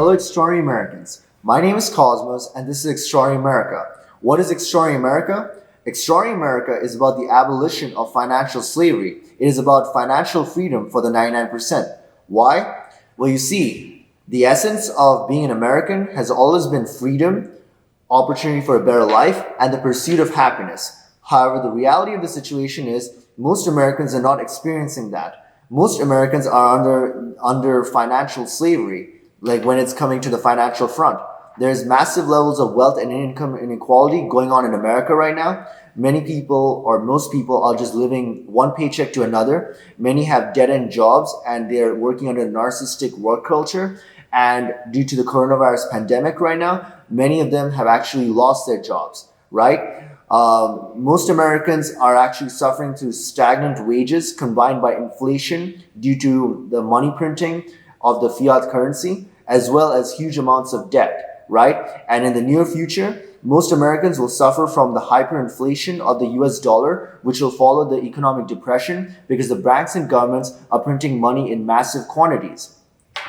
Hello, Extraordinary Americans. My name is Cosmos, and this is Extraordinary America. What is Extraordinary America? Extraordinary America is about the abolition of financial slavery. It is about financial freedom for the 99%. Why? Well, you see, the essence of being an American has always been freedom, opportunity for a better life, and the pursuit of happiness. However, the reality of the situation is most Americans are not experiencing that. Most Americans are under financial slavery, like when it's coming to the financial front. There's massive levels of wealth and income inequality going on in America right now. Many people, or most people, are just living one paycheck to another. Many have dead-end jobs and they're working under a narcissistic work culture. And due to the coronavirus pandemic right now, many of them have actually lost their jobs, right? Most Americans are actually suffering through stagnant wages combined by inflation due to the money printing of the fiat currency, as well as huge amounts of debt, right? And in the near future, most Americans will suffer from the hyperinflation of the US dollar, which will follow the economic depression because the banks and governments are printing money in massive quantities.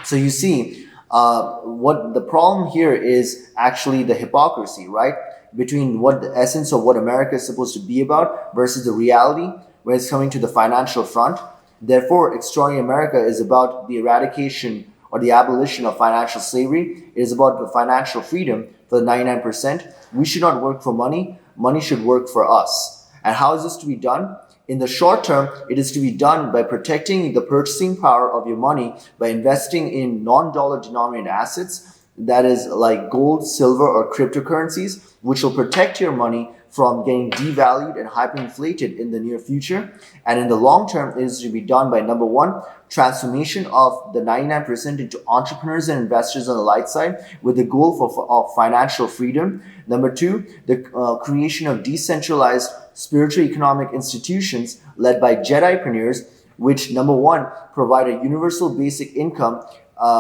So you see, what the problem here is actually the hypocrisy, right? Between what the essence of what America is supposed to be about versus the reality when it's coming to the financial front. Therefore, Extraordinary America is about the eradication or the abolition of financial slavery. It is about the financial freedom for the 99%. We should not work for money. Money should work for us. And how is this to be done? In the short term, it is to be done by protecting the purchasing power of your money by investing in non-dollar denominated assets, that is like gold, silver, or cryptocurrencies, which will protect your money from getting devalued and hyperinflated in the near future. And in the long term, it is to be done by number one, transformation of the 99% into entrepreneurs and investors on the light side with the goal of financial freedom. Number two, the creation of decentralized spirituo-economic institutions led by Jedipreneurs, which number one, provide a universal basic income,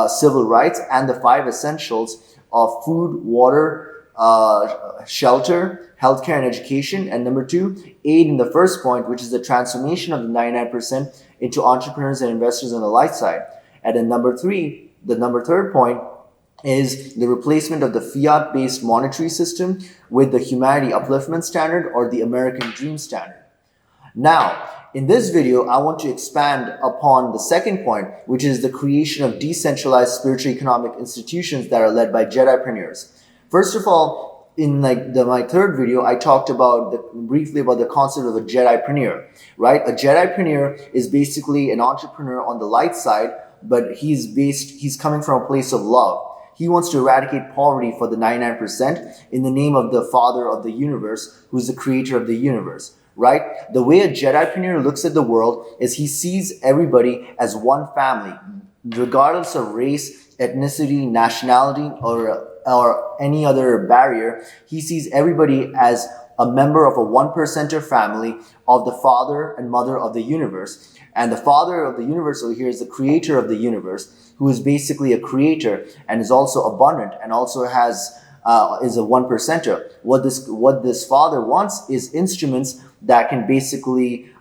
civil rights, and the 5 essentials of food, water, shelter, healthcare, and education. And number two, aid in the first point, which is the transformation of the 99% into entrepreneurs and investors on the light side. And then number three, the third point is the replacement of the fiat-based monetary system with the humanity upliftment standard or the American dream standard. Now, in this video, I want to expand upon the second point, which is the creation of decentralized spiritual-economic institutions that are led by Jedipreneurs. First of all, in my third video, I talked briefly about the concept of a Jedipreneur, right? A Jedipreneur is basically an entrepreneur on the light side, but he's coming from a place of love. He wants to eradicate poverty for the 99% in the name of the Father of the universe, who's the creator of the universe, right? The way a Jedipreneur looks at the world is he sees everybody as one family, regardless of race, ethnicity, nationality, or any other barrier. He sees everybody as a member of a one percenter family of the Father and Mother of the universe. And the Father of the universe over here is the creator of the universe, who is basically a creator and is also abundant and also is a one percenter. What this Father wants is instruments that can basically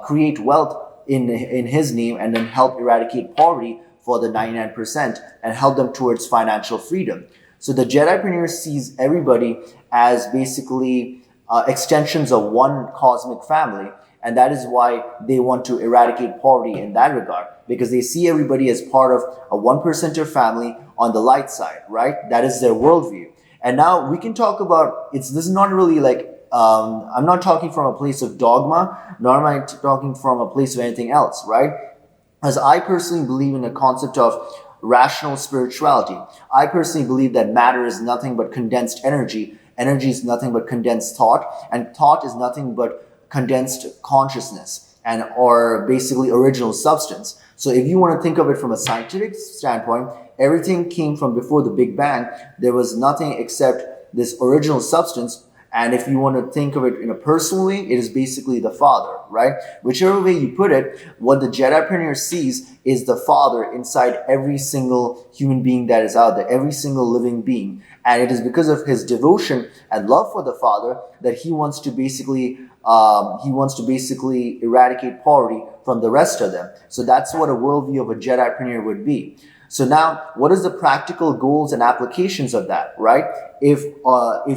create wealth in his name and then help eradicate poverty for the 99% and help them towards financial freedom. So the Jedipreneur sees everybody as basically extensions of one cosmic family. And that is why they want to eradicate poverty in that regard, because they see everybody as part of a one percenter family on the light side, right? That is their worldview. And now we can talk about, this is not really I'm not talking from a place of dogma, nor am I talking from a place of anything else, right? As I personally believe in the concept of rational spirituality. I personally believe that matter is nothing but condensed energy. Energy is nothing but condensed thought, and thought is nothing but condensed consciousness or basically original substance. So if you want to think of it from a scientific standpoint, everything came from before the Big Bang. There was nothing except this original substance. And if you want to think of it in a personal way, it is basically the Father, right? Whichever way you put it, what the Jedipreneur sees is the Father inside every single human being that is out there, every single living being. And it is because of his devotion and love for the Father that he wants to basically eradicate poverty from the rest of them. So that's what a worldview of a Jedipreneur would be. So now, what is the practical goals and applications of that, right? If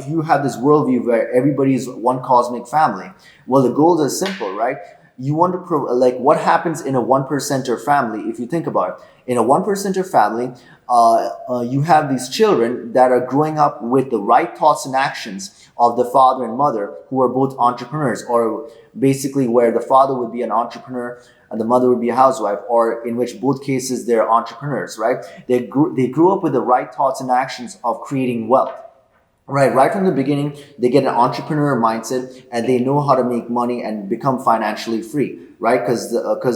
you have this worldview where everybody is one cosmic family, well, the goals are simple, right? You want to like what happens in a one percenter family. If you think about it, in a one percenter family, you have these children that are growing up with the right thoughts and actions of the father and mother, who are both entrepreneurs, or basically where the father would be an entrepreneur and the mother would be a housewife, or in which both cases they're entrepreneurs, right? They grew up with the right thoughts and actions of creating wealth. Right from the beginning, they get an entrepreneur mindset and they know how to make money and become financially free, right? Because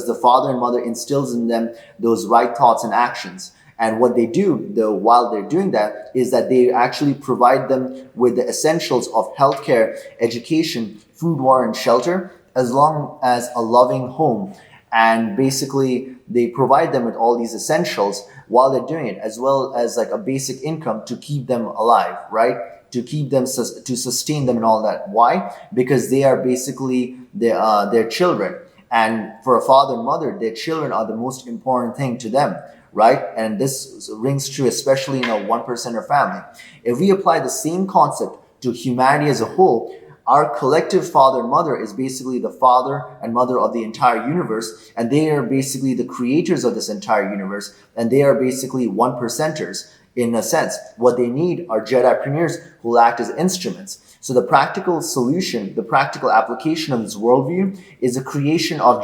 the father and mother instills in them those right thoughts and actions. And what they do, while they're doing that, is that they actually provide them with the essentials of healthcare, education, food, water, and shelter, as long as a loving home. And basically, they provide them with all these essentials while they're doing it, as well as like a basic income to keep them alive, right? To keep them, to sustain them and all that. Why? Because they are basically their children. And for a father and mother, their children are the most important thing to them, right? And this rings true, especially in a one percenter family. If we apply the same concept to humanity as a whole, our collective father and mother is basically the father and mother of the entire universe, and they are basically the creators of this entire universe, and they are basically one percenters in a sense. What they need are Jedipreneurs who will act as instruments. So the practical solution, the practical application of this worldview is the creation of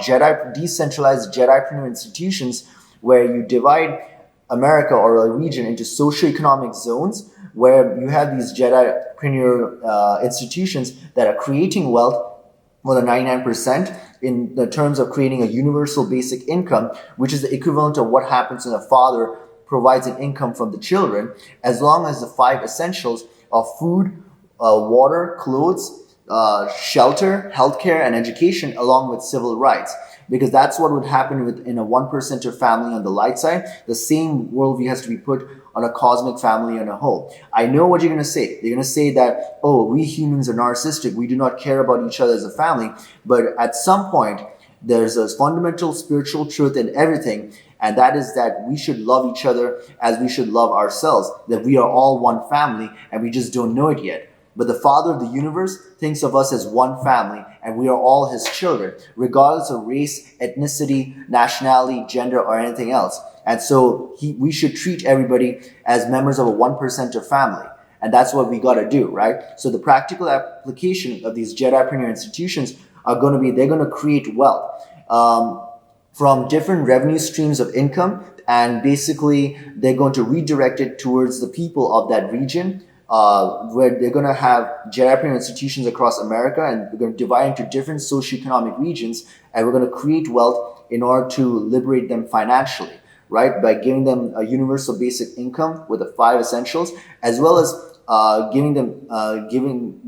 decentralized Jedipreneur institutions, where you divide America or a region into socio-economic zones, where you have these Jedipreneur institutions that are creating wealth for the 99% in the terms of creating a universal basic income, which is the equivalent of what happens when a father provides an income from the children, as long as the 5 essentials of food, water, clothes, shelter, healthcare, and education, along with civil rights. Because that's what would happen in a one percenter family on the light side. The same worldview has to be put on a cosmic family on a whole. I know what you're going to say. You're going to say that, oh, we humans are narcissistic. We do not care about each other as a family. But at some point, there's a fundamental spiritual truth in everything. And that is that we should love each other as we should love ourselves. That we are all one family and we just don't know it yet. But the Father of the universe thinks of us as one family, and we are all his children, regardless of race, ethnicity, nationality, gender, or anything else. And so we should treat everybody as members of a one percenter family. And that's what we got to do, right? So the practical application of these Jedipreneur institutions are going to be, they're going to create wealth from different revenue streams of income. And basically, they're going to redirect it towards the people of that region, where they're going to have Jedipreneur institutions across America, and we're going to divide into different socioeconomic regions, and we're going to create wealth in order to liberate them financially, right? By giving them a universal basic income with the 5 essentials, as well as giving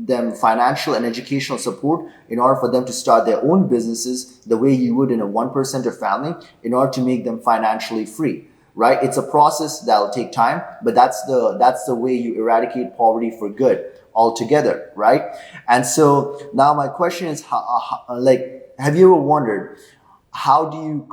them financial and educational support in order for them to start their own businesses the way you would in a one percenter family, in order to make them financially free. Right? It's a process that'll take time, but that's the way you eradicate poverty for good altogether, right? And so now my question is, have you ever wondered, how do you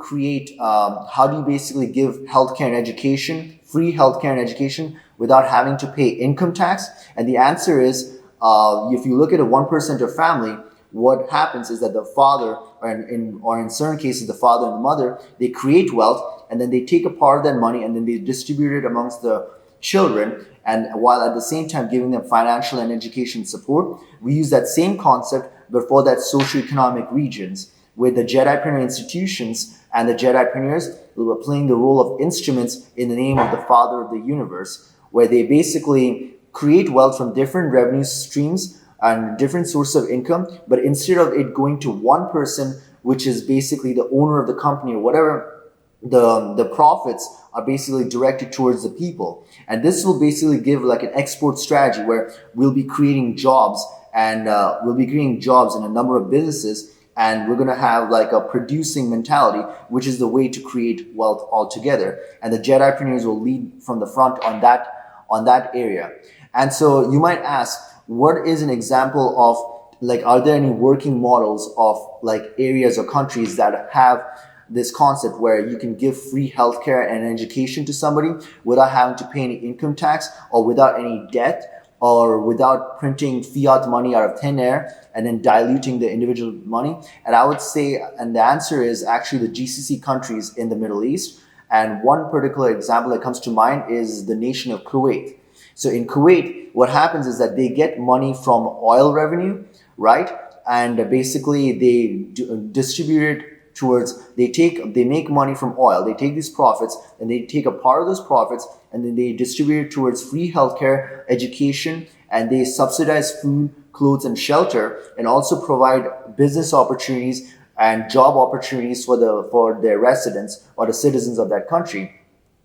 basically give healthcare and education, free healthcare and education, without having to pay income tax? And the answer is, if you look at a one percenter family, what happens is that the father, or in certain cases, the father and the mother, they create wealth, and then they take a part of that money and then they distribute it amongst the children, and while at the same time giving them financial and education support. We use that same concept, but for that socioeconomic regions, where the Jedipreneur institutions and the Jedipreneurs were playing the role of instruments in the name of the Father of the universe, where they basically create wealth from different revenue streams and different source of income, but instead of it going to one person, which is basically the owner of the company or whatever, the profits are basically directed towards the people. And this will basically give like an export strategy, where we'll be creating jobs, and we'll be creating jobs in a number of businesses, and we're going to have like a producing mentality, which is the way to create wealth altogether. And the Jedipreneurs will lead from the front on that area. And so you might ask, what is an example of, like, are there any working models of like areas or countries that have this concept where you can give free healthcare and education to somebody without having to pay any income tax or without any debt or without printing fiat money out of thin air and then diluting the individual money. And I would say, and the answer is actually the GCC countries in the Middle East. And one particular example that comes to mind is the nation of Kuwait. So in Kuwait, what happens is that they get money from oil revenue, right? And basically they distribute it towards, they make money from oil, they take these profits and they take a part of those profits and then they distribute it towards free healthcare, education, and they subsidize food, clothes, and shelter, and also provide business opportunities and job opportunities for their residents or the citizens of that country.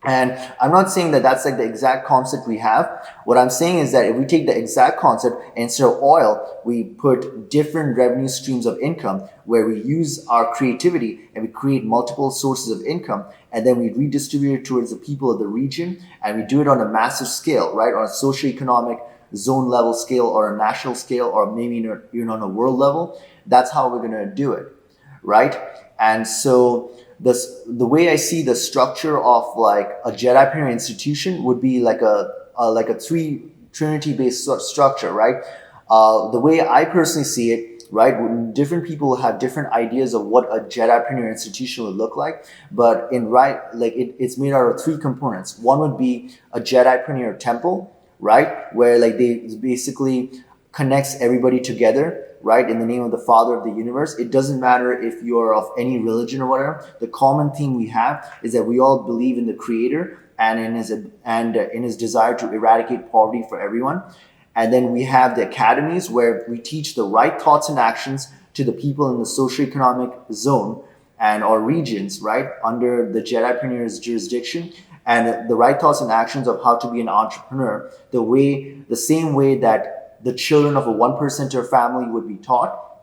And I'm not saying that that's like the exact concept we have. What I'm saying is that if we take the exact concept and instead of oil, we put different revenue streams of income where we use our creativity and we create multiple sources of income, and then we redistribute it towards the people of the region, and we do it on a massive scale, right? On a socioeconomic zone level scale or a national scale or maybe even on a world level. That's how we're going to do it, right? And so the way I see the structure of like a Jedipreneur institution would be like a Trinity-based structure, right? The way I personally see it, right? Different people have different ideas of what a Jedipreneur institution would look like, but it's made out of three components. One would be a Jedipreneur temple, right? Where like they basically connects everybody together, right? In the name of the Father of the universe. It doesn't matter if you're of any religion or whatever. The common theme we have is that we all believe in the Creator and in his desire to eradicate poverty for everyone. And then we have the academies where we teach the right thoughts and actions to the people in the socioeconomic zone and or regions, right, under the Jedipreneur's jurisdiction, and the right thoughts and actions of how to be an entrepreneur, the same way that the children of a 1%er family would be taught.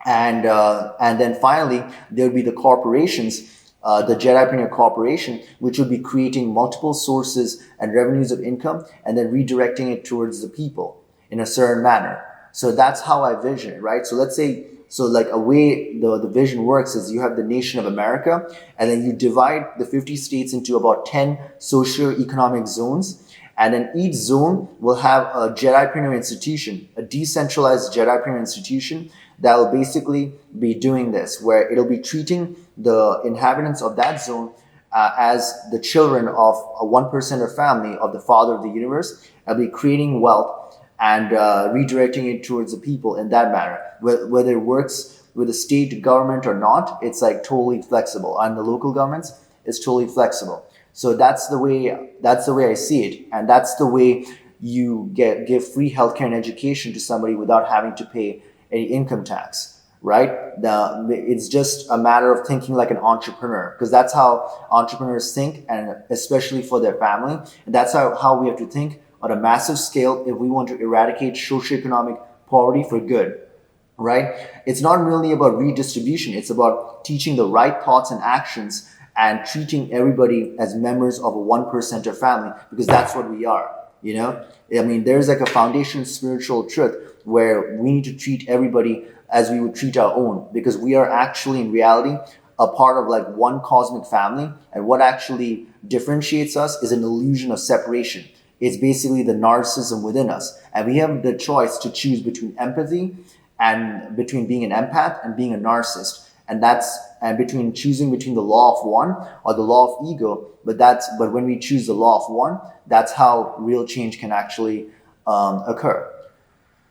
And then finally, there would be the corporations, the Jedipreneur Corporation, which would be creating multiple sources and revenues of income and then redirecting it towards the people in a certain manner. So that's how I vision it, right? So let's say, like a way the vision works is you have the nation of America, and then you divide the 50 states into about 10 socio-economic zones. And then each zone will have a Jedipreneur institution, a decentralized Jedipreneur institution that will basically be doing this, where it'll be treating the inhabitants of that zone as the children of a 1%er family of the Father of the universe. It'll be creating wealth and redirecting it towards the people in that manner. Whether it works with the state government or not, it's like totally flexible. And the local governments, it's totally flexible. So that's the way I see it, and that's the way you give free healthcare and education to somebody without having to pay any income tax, right? It's just a matter of thinking like an entrepreneur, because that's how entrepreneurs think, and especially for their family. And that's how we have to think on a massive scale if we want to eradicate socioeconomic poverty for good, right? It's not really about redistribution. It's about teaching the right thoughts and actions and treating everybody as members of a 1%er family, because that's what we are, you know? I mean, there's like a foundation spiritual truth where we need to treat everybody as we would treat our own, because we are actually in reality a part of like one cosmic family. And what actually differentiates us is an illusion of separation. It's basically the narcissism within us. And we have the choice to choose between empathy and between being an empath and being a narcissist. And between choosing between the law of one or the law of ego. But when we choose the law of one, that's how real change can actually occur.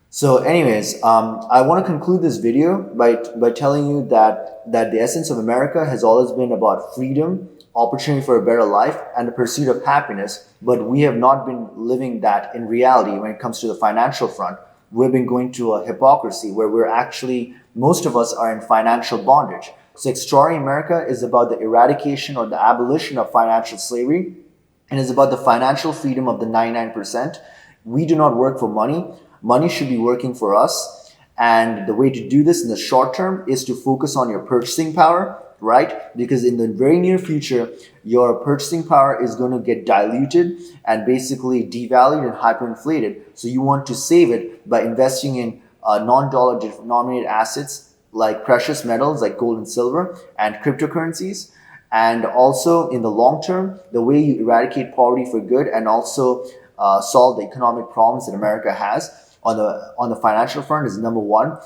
So anyways, I want to conclude this video by telling you that the essence of America has always been about freedom, opportunity for a better life, and the pursuit of happiness. But we have not been living that in reality when it comes to the financial front. We've been going to a hypocrisy where most of us are in financial bondage. So Extraordinary America is about the eradication or the abolition of financial slavery, and is about the financial freedom of the 99%. We do not work for money. Money should be working for us. And the way to do this in the short term is to focus on your purchasing power, right? Because in the very near future, your purchasing power is going to get diluted and basically devalued and hyperinflated. So you want to save it by investing in non-dollar denominated assets like precious metals like gold and silver and cryptocurrencies. And also in the long term, the way you eradicate poverty for good and also solve the economic problems that America has on the financial front is number one,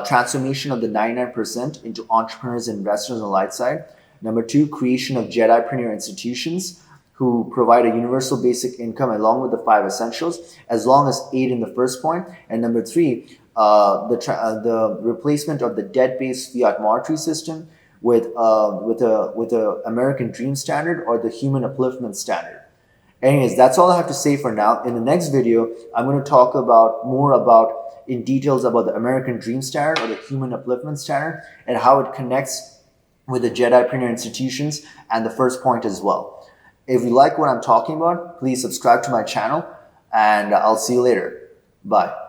transformation of the 99% into entrepreneurs and investors on the light side. Number two, creation of Jedipreneur institutions who provide a universal basic income along with the 5 essentials, as long as 8 in the first point. And number three, the replacement of the debt-based fiat monetary system with a American Dream standard or the human upliftment standard. Anyways, that's all I have to say for now. In the next video, I'm going to talk more about in details about the American Dream standard or the human upliftment standard and how it connects with the Jedipreneur institutions and the first point as well. If you like what I'm talking about, please subscribe to my channel and I'll see you later. Bye.